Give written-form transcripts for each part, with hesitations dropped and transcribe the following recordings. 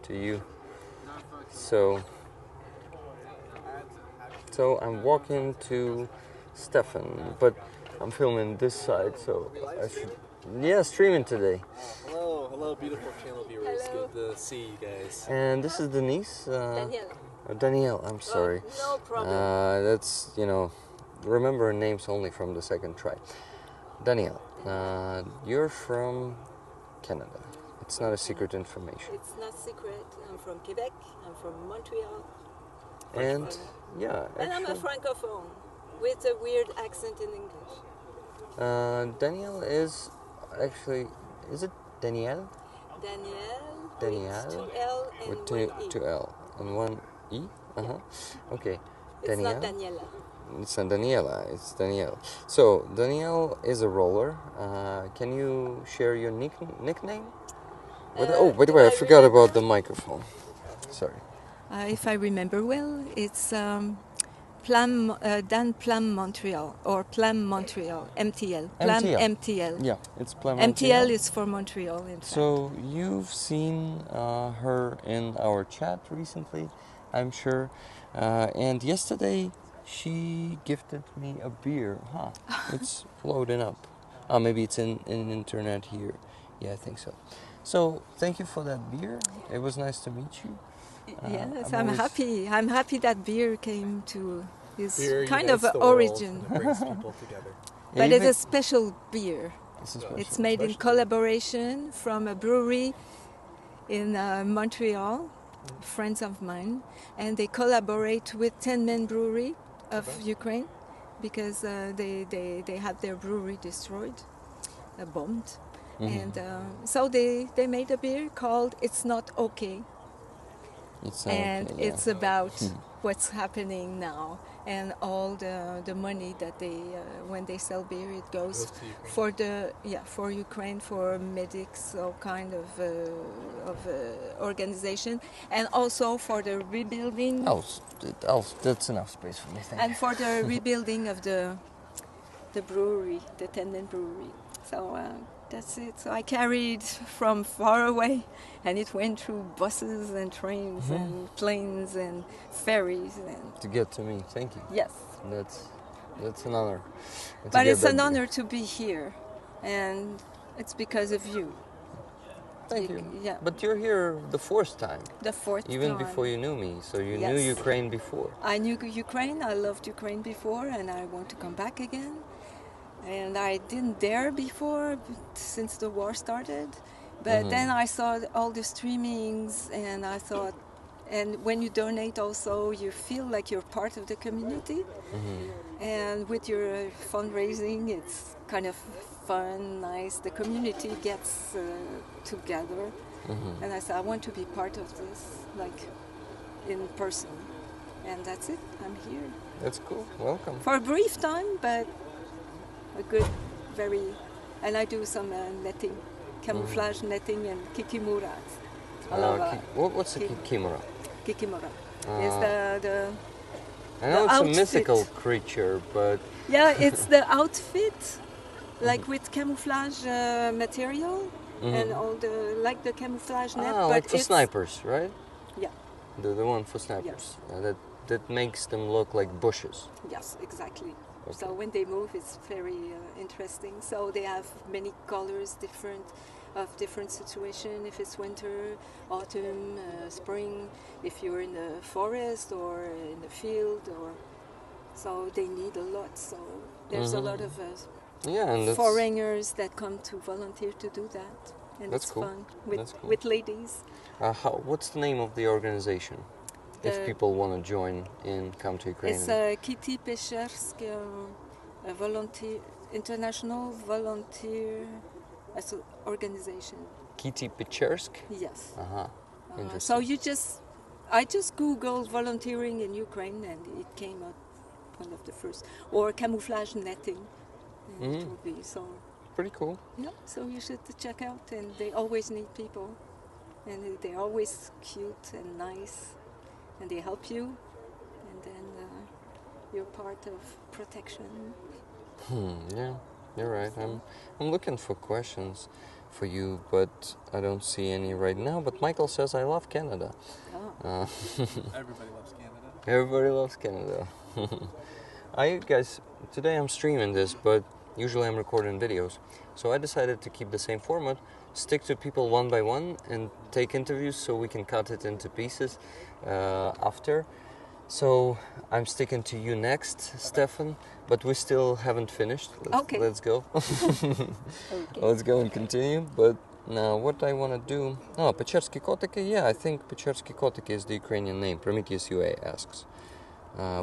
to you. So I'm walking to Stefan, but I'm filming this side, so I should. Yeah, streaming today. Hello, beautiful channel viewers. Hello. Good to see you guys. And this is Denise. Danielle. Danielle, I'm sorry. No problem. That's, remember names only from the second try. Danielle, you're from Canada. It's not a secret information. It's not secret. I'm from Quebec. I'm from Montreal. And, yeah. And I'm a francophone with a weird accent in English. Danielle is actually, is it Danielle? Danielle. With 2 L and with 1 E. 2 L and 1 E? Uh-huh. Okay. It's Danielle? not Daniela. It's not Daniela, it's Danielle. So, Danielle is a roller. Can you share your nickname? By the way, I forgot about the microphone. Sorry. If I remember well, it's Dan Plum Montreal or Plum Montreal, MTL. Plum MTL. Yeah, it's Plum MTL is for Montreal, in fact. So you've seen her in our chat recently, I'm sure. And yesterday she gifted me a beer. It's loading up. Maybe it's in internet here. Yeah, I think so. So thank you for that beer. It was nice to meet you. Yes, I'm happy. I'm happy that beer came to his kind of the origin. World, brings people together. But it's a special beer. It's made in collaboration from a brewery in Montreal, friends of mine, and they collaborate with 10 Men Brewery of Ukraine because they had their brewery destroyed, bombed. Mm-hmm. And so they made a beer called It's Not Okay. It's about what's happening now, and all the money that they when they sell beer, it goes for for Ukraine, for medics, all kind of organization, and also for the rebuilding. That's enough space for me. Thank and you. For the rebuilding of the brewery, the Tenden Brewery. So. That's it. So I carried from far away, and it went through buses and trains and planes and ferries. To get to me, thank you. Yes. That's an honor. But it's an honor to be here, and it's because of you. Thank you. Yeah. But you're here the fourth time. The fourth Even time. before you knew me, so you knew Ukraine before. I knew Ukraine. I loved Ukraine before, and I want to come back again. And I didn't dare before, since the war started. But then I saw all the streamings, and I thought, and when you donate also, you feel like you're part of the community. And with your fundraising, it's kind of fun, nice. The community gets together. And I said, I want to be part of this, like in person. And that's it, I'm here. That's cool, welcome. For a brief time, but a good, and I do some netting, camouflage netting and kikimura. What's a kikimura? Kikimura is the I know it's outfit. A mythical creature, but yeah, it's the outfit, like with camouflage material and all the camouflage net. But like for snipers, right? Yeah. The one for snipers. Yes. That makes them look like bushes. Yes, exactly. Okay. So when they move, it's very interesting. So they have many colors, different situation. If it's winter, autumn, spring. If you're in the forest or in the field, so they need a lot. So there's a lot of foreigners that come to volunteer to do that, and that's it's cool. fun Cool. with ladies. What's the name of the organization? If people want to join and come to Ukraine. It's Kitty Peschersk International Volunteer Organization. Kitty Peschersk? Yes. Interesting. So I just Googled volunteering in Ukraine, and it came up one of the first. Or camouflage netting. It will be so. Pretty cool. Yeah. So you should check out, and they always need people, and they're always cute and nice. And they help you, and then you're part of protection. Yeah, you're right. I'm looking for questions. for you, but I don't see any right now. But Michael says, I love Canada. Oh. Everybody loves Canada. Everybody loves Canada. Guys, today I'm streaming this, but usually I'm recording videos. So I decided to keep the same format, stick to people one by one, and take interviews so we can cut it into pieces after. So I'm sticking to you next, Stefan, but we still haven't finished. Okay. Let's go. Okay. Let's go and continue. But now what I want to do... Oh, Pechersky Kotiki? Yeah, I think Pechersky Kotiki is the Ukrainian name. Prometheus UA asks.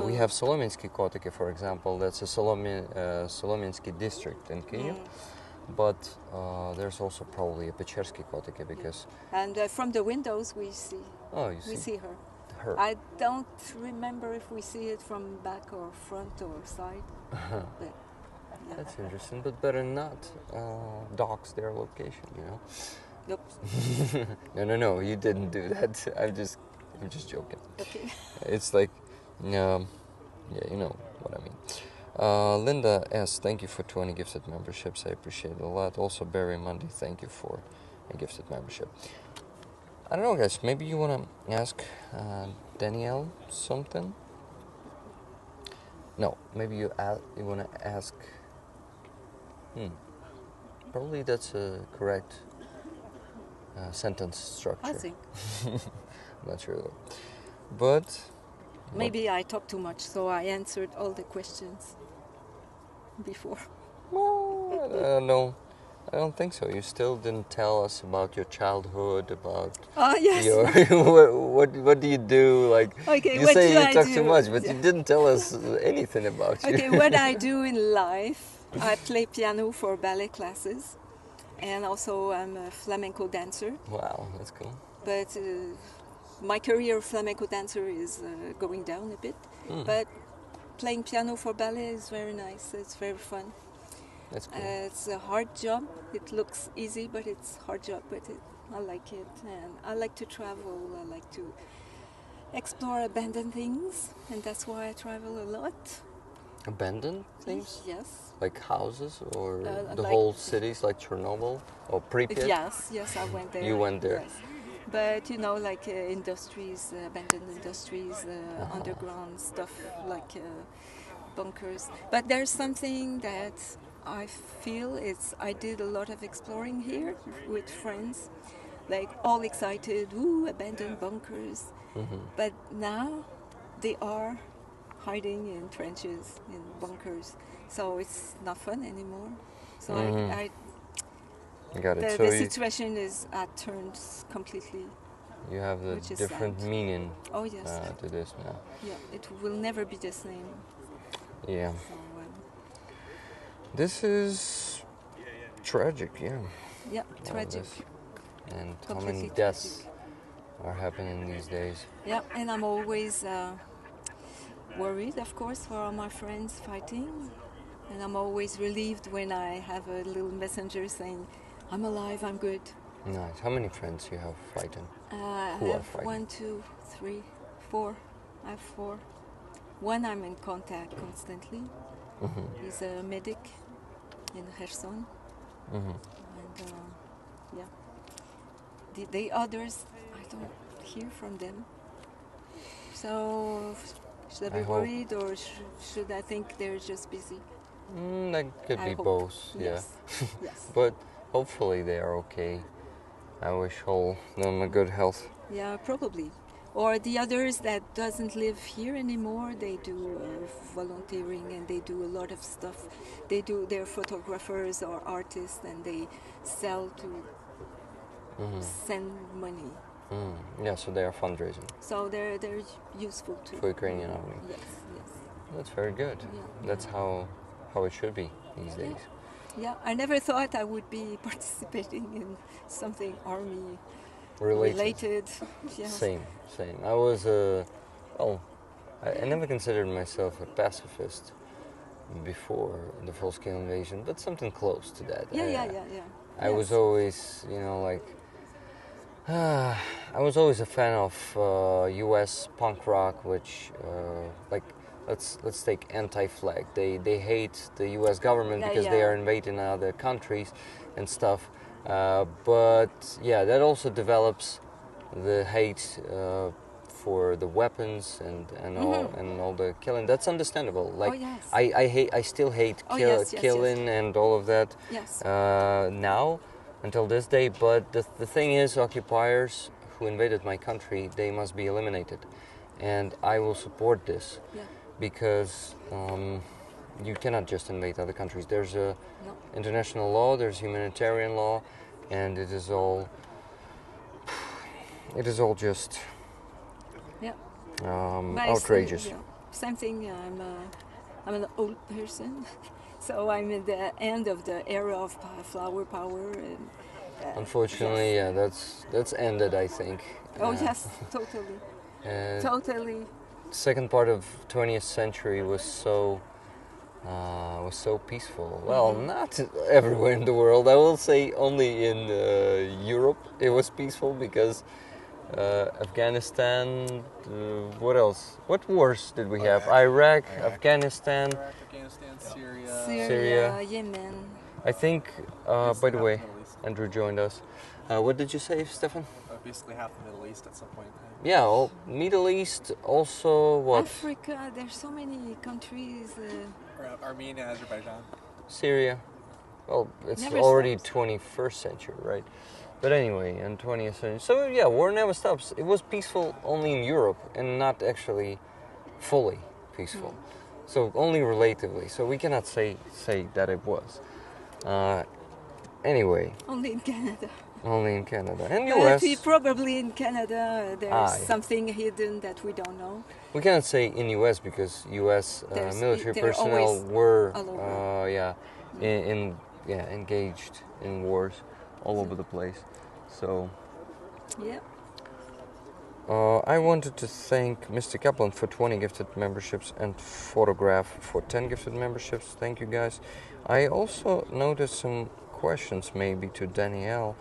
We have Solomynsky Kotiki, for example. That's a Solomynsky district in Kyiv. But there's also probably a Pechersky Kotiki because... And from the windows we see. Oh, you see? We see her. Her. I don't remember if we see it from back or front or side. But, yeah. That's interesting, but better not dox their location, you know? Nope. No, you didn't do that. I'm just joking. Okay. It's like, yeah, you know what I mean. Linda S, thank you for 20 gifted memberships. I appreciate it a lot. Also, Barry Mundy, thank you for a gifted membership. I don't know, guys. Maybe you want to ask Danielle something? No, maybe you want to ask... Probably that's a correct sentence structure. I think. I'm not sure though. But... Maybe I talked too much, so I answered all the questions before. Well, no, I don't think so. You still didn't tell us about your childhood, about Yes. your what do you do? Like Okay, you what say do you I talk do? too much, but Yeah. you didn't tell us anything about you. Okay, what I do in life, I play piano for ballet classes, and also I'm a flamenco dancer. Wow, that's cool. But my career of flamenco dancer is going down a bit. But playing piano for ballet is very nice. It's very fun. That's cool. It's a hard job. It looks easy, but it's a hard job. But I like it, and I like to travel. I like to explore abandoned things, and that's why I travel a lot. Abandoned things? Yes. Like houses or the like- whole cities, like Chernobyl or Pripyat? Yes, I went there. You went there. Yes. But you know, like industries, abandoned industries, underground stuff, like bunkers. But there's something that I feel I did a lot of exploring here with friends, like all excited, ooh, abandoned bunkers. But now they are hiding in trenches, in bunkers, so it's not fun anymore. So I Got it. the So situation is turned completely. you have the which is different sad. meaning Oh yes, to this now. yeah, it will never be the same. Yeah. So, This is tragic, yeah. yeah, all of tragic. this. And how Completely many deaths are happening these days? Yeah, and I'm always worried, of course, for all my friends fighting, and I'm always relieved when I have a little messenger saying, "I'm alive, I'm good." Nice. How many friends you have fighting? I Who are have fighting? 1, 2, 3, 4. I have 4. One I'm in contact constantly. He's a medic in Kherson. And yeah, the others, I don't hear from them. So should I I be hope- worried, or should I think they're just busy? That could I be hope. both, yeah. Yes. Yes. But hopefully they are okay. I wish all them a good health. Yeah, probably. Or the others that doesn't live here anymore, they do volunteering and they do a lot of stuff. They're photographers or artists, and they sell to send money. Yeah, so they are fundraising So they're useful too. for Ukrainian army. Yes. That's very good. Yeah. That's how it should be these days. Yeah, I never thought I would be participating in something army Related. Yes. Same. I was I never considered myself a pacifist before the full-scale invasion, but something close to that. Yeah. I was always, like, I was always a fan of U.S. punk rock, which, let's take anti-flag. They hate the U.S. government Yeah, because they yeah. are invading other countries and stuff. But yeah, that also develops the hate for the weapons and all the killing. That's understandable. Like yes. I still hate Yes. killing and all of that Yes. now until this day. But the thing is, occupiers who invaded my country, they must be eliminated, and I will support this Yeah. because you cannot just invade other countries. There's a No. international law, there's humanitarian law, and it is all just Yeah. outrageous. Yeah. Same thing. I'm an old person, so I'm in the end of the era of flower power. And, Unfortunately, yes. yeah, that's ended, I think. Oh yes, totally, totally. Second part of 20th century was so peaceful. Well, not everywhere in the world. I will say only in Europe it was peaceful because Afghanistan. What else? What wars did we have? Iraq, Afghanistan, Afghanistan, Syria. Yemen. I think. By the way, Middle East. Andrew joined us. What did you say, Stefan? Basically half the Middle East at some point. Yeah, Middle East. Also, what? Africa. There's so many countries. Armenia, Azerbaijan. Syria. Well, it's Never already stops. 21st century, right? But anyway, in 20th century. So yeah, war never stops. It was peaceful only in Europe and not actually fully peaceful. So only relatively. So we cannot say that it was. Anyway, Only in Canada. only in Canada and But US. probably in Canada there's Yeah. something hidden that we don't know. We cannot say in US because US military they're personnel always were all over. engaged in wars all over the place. So Yeah. I wanted to thank Mr. Kaplan for 20 gifted memberships and Photograph for 10 gifted memberships. Thank you guys. I also noticed some questions maybe to Danielle.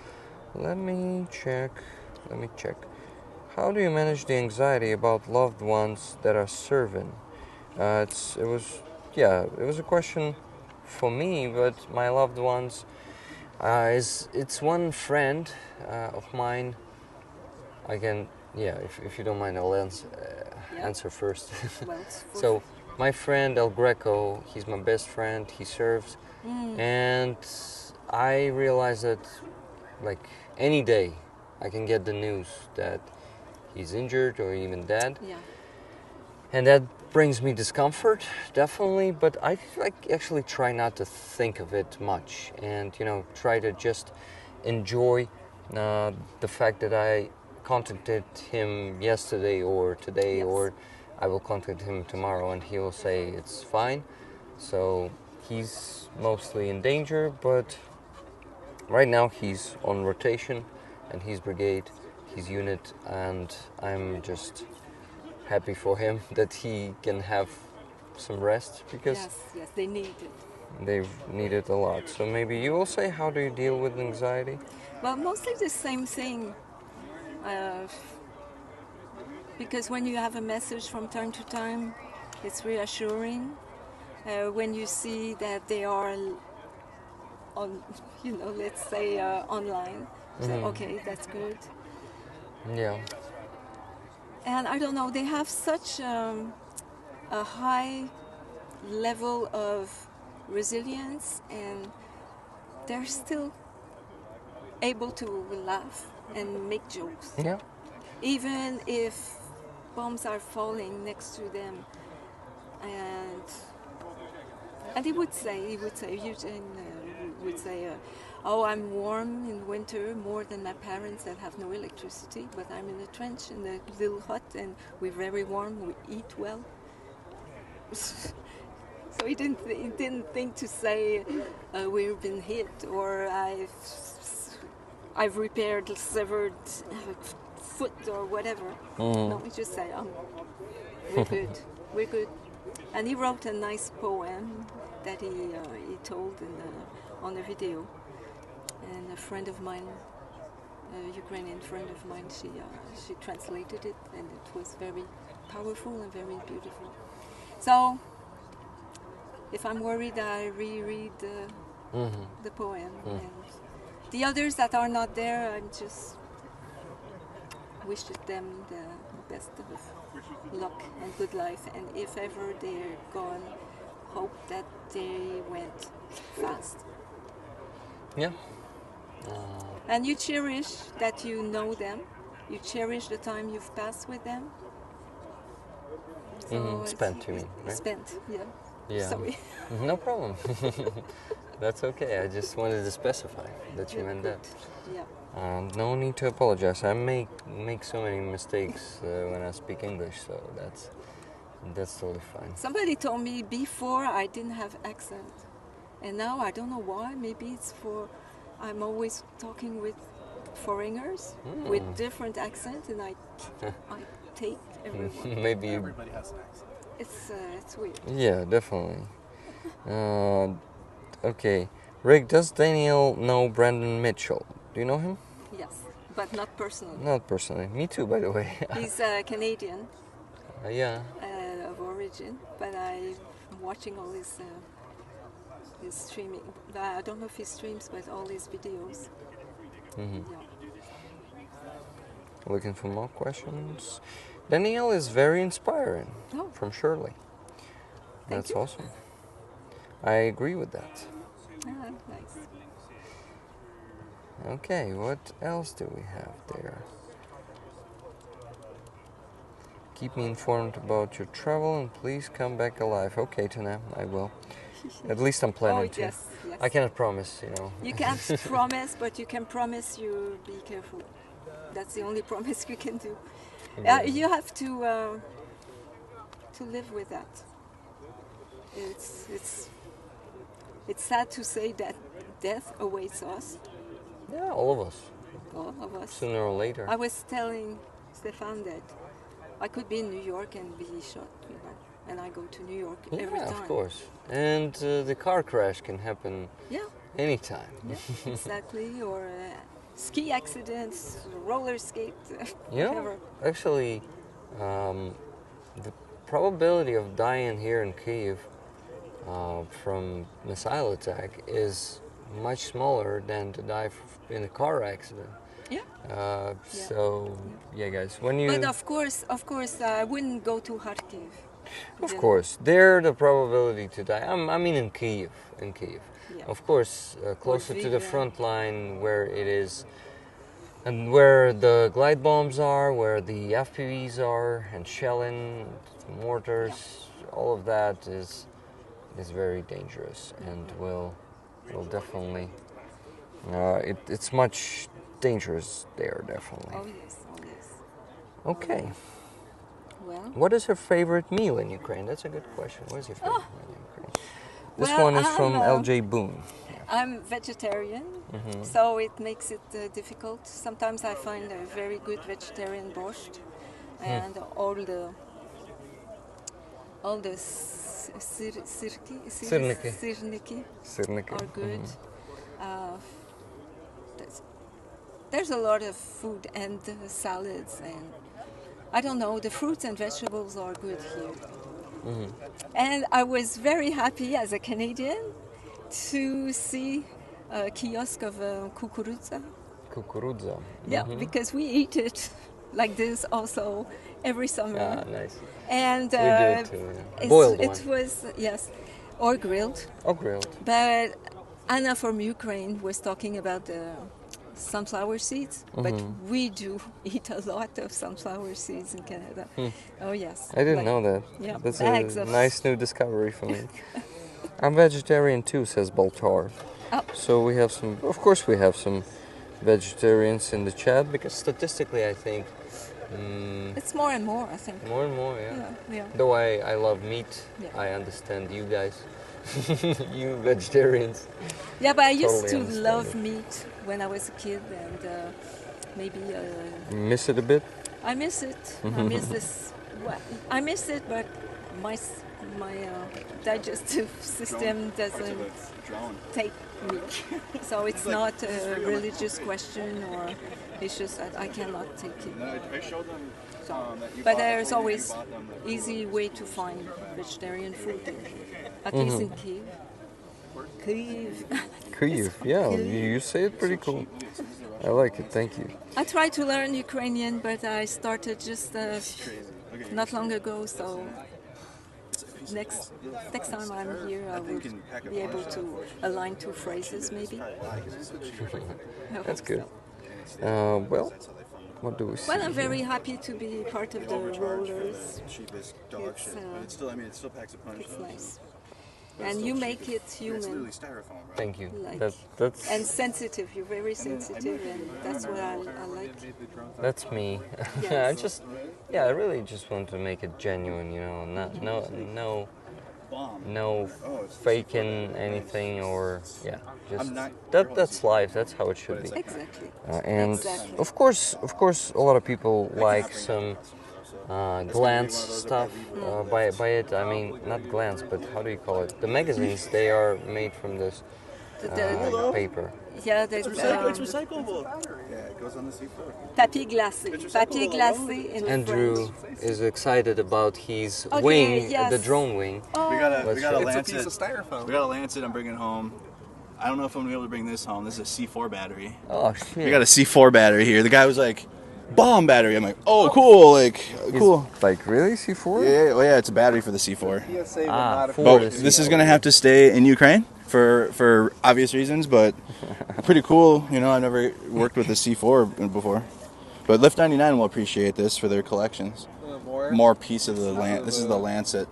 Let me check. How do you manage the anxiety about loved ones that are serving? It was a question for me, but my loved ones it's one friend of mine. I can if you don't mind, I'll answer first. Well, it's for So my friend El Greco, he's my best friend. He serves, and I realized that like any day I can get the news that he's injured or even dead, yeah. and that brings me discomfort, definitely. But I actually try not to think of it much, and try to just enjoy the fact that I contacted him yesterday or today, Yes. or I will contact him tomorrow, and he will say it's fine. So he's mostly in danger, but right now he's on rotation, and he's brigade, his unit, and I'm just happy for him that he can have some rest because Yes, they need it. they've needed a lot. So maybe you will say, how do you deal with anxiety? Well, mostly the same thing. Because when you have a message from time to time, it's reassuring. When you see that they are on, let's say online, so, okay, that's good. Yeah. And I don't know, they have such a high level of resilience, and they're still able to laugh and make jokes. Yeah. Even if bombs are falling next to them. And he would say, Eugene would say, oh, I'm warm in winter more than my parents that have no electricity, but I'm in a trench in a little hut and we're very warm, we eat well. So he didn't think to say we've been hit or I've repaired severed foot or whatever. No, he just said, we're good, we're good. And he wrote a nice poem that he told on a video. And a friend of mine, a Ukrainian friend of mine, she translated it, and it was very powerful and very beautiful. So, if I'm worried, I reread the poem, and the others that are not there, I just wish them the best of luck and good life. And if ever they're gone, hope that they went fast. Yeah. And you cherish that you know them. You cherish the time you've passed with them. So Spent, you mean, right? Spent, yeah. Yeah. Sorry. No problem. That's okay. I just wanted to specify that you meant that. Yeah. No need to apologize. I make so many mistakes when I speak English, so that's totally fine. Somebody told me before I didn't have accent, and now I don't know why. Maybe it's for I'm always talking with foreigners with different accent, and I take everyone. Maybe you... Everybody has an accent. It's weird. Yeah, definitely. Okay. Rick, does Danielle know Brandon Mitchell? Do you know him? Yes, but not personally. Not personally. Me too, by the way. He's Canadian Yeah. of origin, but I'm watching all his streaming. I don't know if he streams, but all his videos. Yeah. Looking for more questions. Danielle is very inspiring. Oh. From Shirley. Thank That's you. awesome. I agree with that. Ah, nice. Okay, what else do we have there? Keep me informed about your travel and please come back alive. Okay, Tana, I will. At least I'm planning to. Yes, yes. I cannot promise, you know. You can't promise, but you can promise you be careful. That's the only promise you can do. You have to live with that. It's sad to say that death awaits us, Yeah, all of us. all of us. Sooner or later. I was telling Stefan that I could be in New York and be shot, and I go to New York every Yeah, time. of course. And the car crash can happen Yeah, anytime. yeah, exactly. Or ski accidents, roller skate, You know, whatever. actually, the probability of dying here in Kyiv from missile attack is much smaller than to die in a car accident. Yeah. So, yeah, guys, when you... But of course, I wouldn't go to Kharkiv. Of course, there the probability to die. I mean, in Kyiv. Yeah. Of course, closer to the Lviv, front line where it is, and where the glide bombs are, where the FPVs are, and shelling, mortars, all of that is very dangerous, and will definitely. It's much dangerous there, definitely. Oh yes, oh yes. Okay. Well, What is her favorite meal in Ukraine? That's a good question. What is your favorite meal in Ukraine? This Well, one is from I'm, LJ Boone. I'm vegetarian, so it makes it difficult. Sometimes I find a very good vegetarian borscht, and all the sirniki Sirniki. are good. There's a lot of food and salads, and I don't know, the fruits and vegetables are good here. And I was very happy as a Canadian to see a kiosk of kukurudza. Kukurudza. Yeah, because we eat it like this also every summer. Ah, nice. And We do it too. Yeah. it's- Boiled it one. was, yes, or grilled. Oh, grilled. But Anna from Ukraine was talking about the sunflower seeds, but we do eat a lot of sunflower seeds in Canada. Oh yes. I didn't Like, know that. Yeah, That's bags a of nice new discovery for me. I'm vegetarian too, says Baltar. Oh. So we have some, of course we have some vegetarians in the chat, because statistically I think It's more and more, I think. more and more, yeah. Yeah, yeah. Though I love meat, Yeah. I understand you guys, you vegetarians. Yeah, but I used Totally to understand love it. meat when I was a kid, and maybe Miss it a bit? I miss it. I miss this. Well, I miss it, but my digestive system doesn't take meat. So it's not a religious question, or it's just that I cannot take it. So, but there's always easy way to find vegetarian food, at least in Kyiv. Kyiv. Yeah, you say it pretty cool. I like it. Thank you. I tried to learn Ukrainian, but I started just not long ago. So next time I'm here, I will be able to align two phrases, maybe. I That's hope good. so. Well, what do we see? Well, I'm very here? happy to be part of the rollers. Cheapest dog It's, shit, but it's still, I mean, it still packs a punch. It's nice. But it's And still you cheap. make it It's human. literally styrofoam, bro. Thank you. Like- That's And sensitive. You're very sensitive, and that's what I like. that's me. Yes. I really just want to make it genuine. You know, no faking anything or just that's life. That's how it should be. Exactly. And Exactly. of course, a lot of people like some glance stuff by it. I mean, not glance, but how do you call it? The magazines, they are made from this paper. Yeah, there's recyclable. Yeah, it goes on the seafloor. papier glacé. Papier glacé in Andrew French. is excited about his Okay, wing, yes. the drone wing. We gotta Let's lance It's a piece it. of styrofoam. We gotta lance it. I'm bringing it home. I don't know if I'm gonna be able to bring this home. This is a C4 battery. Oh shit! We got a C4 battery here. The guy was like, bomb battery. I'm like, oh, cool. Like, cool. Like really, C4? Yeah, well, yeah, it's a battery for the C4. For But the this is C4. gonna have to stay in Ukraine for obvious reasons, but pretty cool. You know, I've never worked with a C4 before. But Lift 99 will appreciate this for their collections. More piece of the This is the Lancet.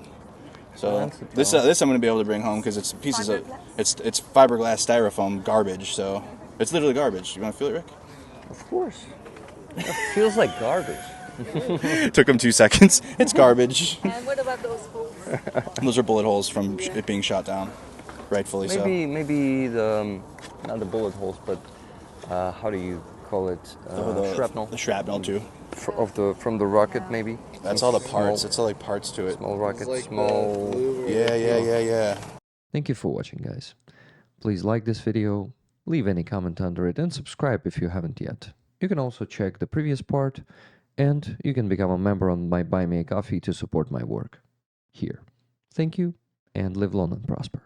So Lancet, this I'm gonna be able to bring home because it's pieces of it's fiberglass styrofoam garbage. So it's literally garbage. You want to feel it, Rick? Of course. It feels like garbage. It took him 2 seconds. It's garbage. And what about those holes? Those are bullet holes from it being shot down, rightfully so. Maybe the not the bullet holes, but how do you call it? Shrapnel. The shrapnel too. From the rocket, maybe. That's all the parts. Small- It's all like parts to it. Small rocket, small. Yeah. Thank you for watching, guys. Please like this video, leave any comment under it, and subscribe if you haven't yet. You can also check the previous part, and you can become a member on my Buy Me a Coffee to support my work here. Thank you, and live long and prosper.